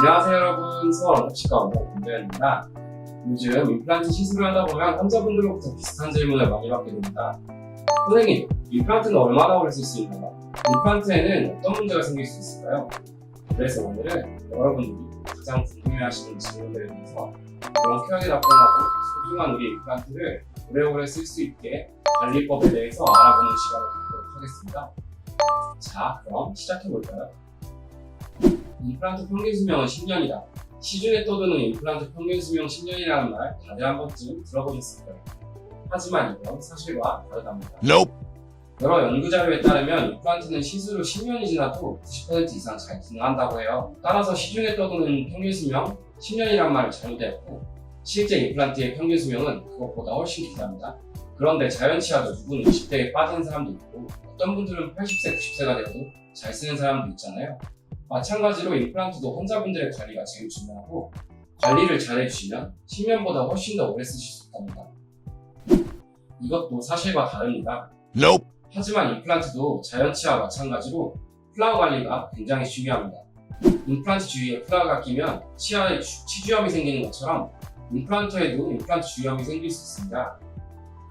안녕하세요 여러분, 서울언급치과 원장 김도현입니다. 요즘 임플란트 시술을 하다 보면 환자분들로부터 비슷한 질문을 많이 받게 됩니다. 선생님, 임플란트는 얼마나 오래 쓸 수 있나요? 임플란트에는 어떤 문제가 생길 수 있을까요? 그래서 오늘은 여러분들이 가장 궁금해하시는 질문들에 대해서 명쾌하게 답변하고 소중한 우리 임플란트를 오래오래 쓸 수 있게 관리법에 대해서 알아보는 시간을 갖도록 하겠습니다. 자, 그럼 시작해볼까요? 임플란트 평균 수명은 10년이다. 시중에 떠도는 임플란트 평균 수명 10년이라는 말 다들 한 번쯤 들어보셨을 거예요. 하지만 이건 사실과 다르답니다. 여러 연구 자료에 따르면 임플란트는 시술 후 10년이 지나도 90% 이상 잘 기능한다고 해요. 따라서 시중에 떠도는 평균 수명 10년이란 말을 잘못했고, 실제 임플란트의 평균 수명은 그것보다 훨씬 길답니다. 그런데 자연치아도 누구는 20대에 빠지는 사람도 있고, 어떤 분들은 80세, 90세가 되어도 잘 쓰는 사람도 있잖아요. 마찬가지로 임플란트도 환자분들의 관리가 제일 중요하고, 관리를 잘 해주시면 10년보다 훨씬 더 오래 쓰실 수 있답니다. 이것도 사실과 다릅니다. 하지만 임플란트도 자연치아와 마찬가지로 플라우 관리가 굉장히 중요합니다. 임플란트 주위에 플라우가 끼면 치아에 치주염이 생기는 것처럼 임플란트에도 임플란트 주염이 생길 수 있습니다.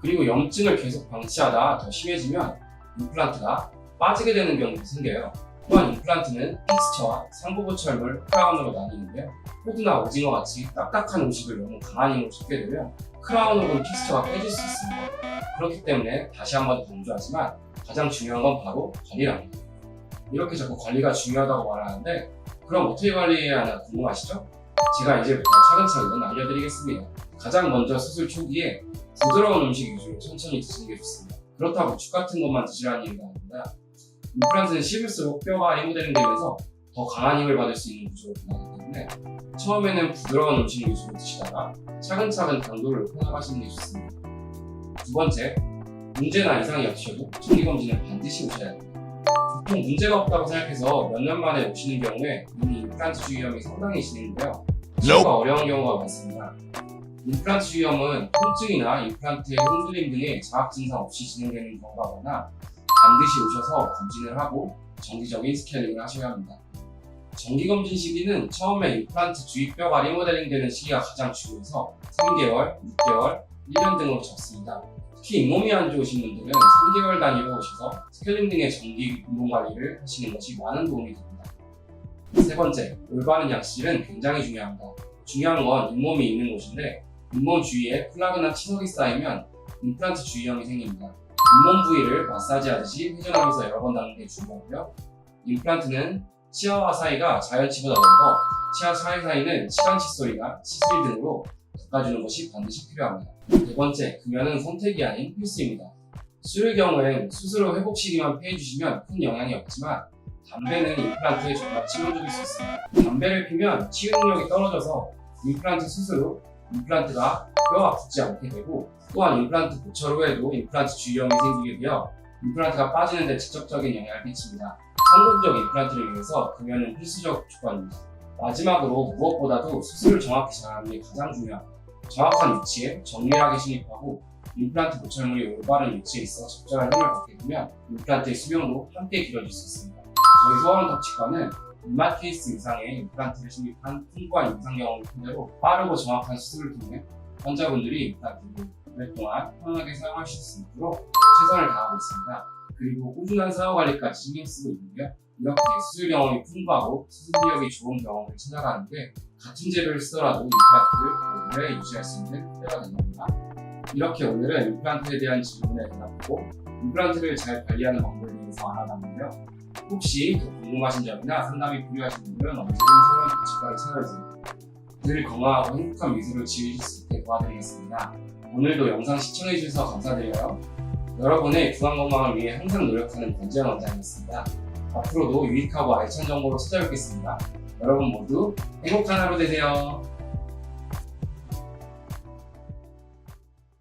그리고 염증을 계속 방치하다 더 심해지면 임플란트가 빠지게 되는 경우도 생겨요. 또한 임플란트는 픽스처와 상부보철물, 크라운으로 나뉘는데요. 호두나 오징어 같이 딱딱한 음식을 너무 강한 힘으로 씹게 되면 크라운 혹은 픽스처가 깨질 수 있습니다. 그렇기 때문에 다시 한번 강조하지만 가장 중요한 건 바로 관리랍니다. 이렇게 자꾸 관리가 중요하다고 말하는데, 그럼 어떻게 관리해야 하나 궁금하시죠? 제가 이제부터 차근차근 알려드리겠습니다. 가장 먼저 수술 초기에 부드러운 음식 위주로 천천히 드시는 게 좋습니다. 그렇다고 죽 같은 것만 드시라는 얘기가 아닙니다. 임플란트는 씹을수록 뼈가 리모델링 되면서 더 강한 힘을 받을 수 있는 구조로 변하기 때문에 처음에는 부드러운 음식 위주로 드시다가 차근차근 강도를 높여 나가시는 게 좋습니다. 두 번째, 문제나 이상이 없으셔도 정기검진은 반드시 오셔야 합니다. 보통 문제가 없다고 생각해서 몇 년 만에 오시는 경우에 이미 임플란트 주위염이 상당히 진행되어 치료가 어려운 경우가 많습니다. 임플란트 주위염은 통증이나 임플란트의 흔들림 등의 자각 증상 없이 진행되는 경우가 많아 반드시 오셔서 검진을 하고 정기적인 스케일링을 하셔야 합니다. 정기검진 시기는 처음에 임플란트 주위뼈가 리모델링 되는 시기가 가장 중요해서 3개월, 6개월, 1년 등으로 적습니다. 특히 잇몸이 안 좋으신 분들은 3개월 단위로 오셔서 스케일링 등의 정기 잇몸 관리를 하시는 것이 많은 도움이 됩니다. 세 번째, 올바른 약실은 굉장히 중요합니다. 중요한 건 잇몸이 있는 곳인데, 잇몸 주위에 플라그나 치석이 쌓이면 임플란트 주위염이 생깁니다. 잇몸 부위를 마사지하듯이 회전하면서 여러 번 닦는 게 중요하고요. 임플란트는 치아와 사이가 자연치보다 넓어 치아 사이사이는 시간 칫솔이나 치실 등으로 닦아주는 것이 반드시 필요합니다. 네 번째, 금연은 선택이 아닌 필수입니다. 술의 경우엔 수술 후 회복 시기만 피해주시면 큰 영향이 없지만 담배는 임플란트에 정말 치명적일 수 있습니다. 담배를 피면 치유 능력이 떨어져서 임플란트 수술 후 임플란트가 뼈가 붙지 않게 되고, 또한 임플란트 보철 후에도 임플란트 주위염이 생기게 되어 임플란트가 빠지는 데 직접적인 영향을 끼칩니다. 성공적 임플란트를 위해서 금연은 필수적 조건입니다. 마지막으로 무엇보다도 수술을 정확히 잘하는 게 가장 중요합니다. 정확한 위치에 정밀하게 진입하고 임플란트 보철물이 올바른 위치에 있어 적절한 힘을 받게 되면 임플란트의 수명도 함께 길어질 수 있습니다. 저희 서울언급치과는 2만 케이스 이상의 임플란트를 진입한 풍부한 임상 경험을 토대로 빠르고 정확한 수술을 통해 환자분들이 임플란트를 오랫동안 편하게 사용하실 수 있도록 최선을 다하고 있습니다. 그리고 꾸준한 사후관리까지 신경 쓰고 있는데요. 이렇게 수술 경험이 풍부하고 수술력이 좋은 경험을 찾아가는 게 같은 재료를 쓰더라도 임플란트를 오래 유지할 수 있는 때가 된 겁니다. 이렇게 오늘은 임플란트에 대한 질문에 대답하고 임플란트를 잘 관리하는 방법에 대해서 알아봤는데요. 혹시 더 궁금하신 점이나 상담이 필요하신 분들은 언제든 서울언급치과를 찾아주세요. 늘 건강하고 행복한 미소를 지으실 수 있게 도와드리겠습니다. 오늘도 영상 시청해주셔서 감사드려요. 여러분의 구강건강을 위해 항상 노력하는 권지현 원장이었습니다. 앞으로도 유익하고 알찬 정보로 찾아뵙겠습니다. 여러분 모두 행복한 하루 되세요.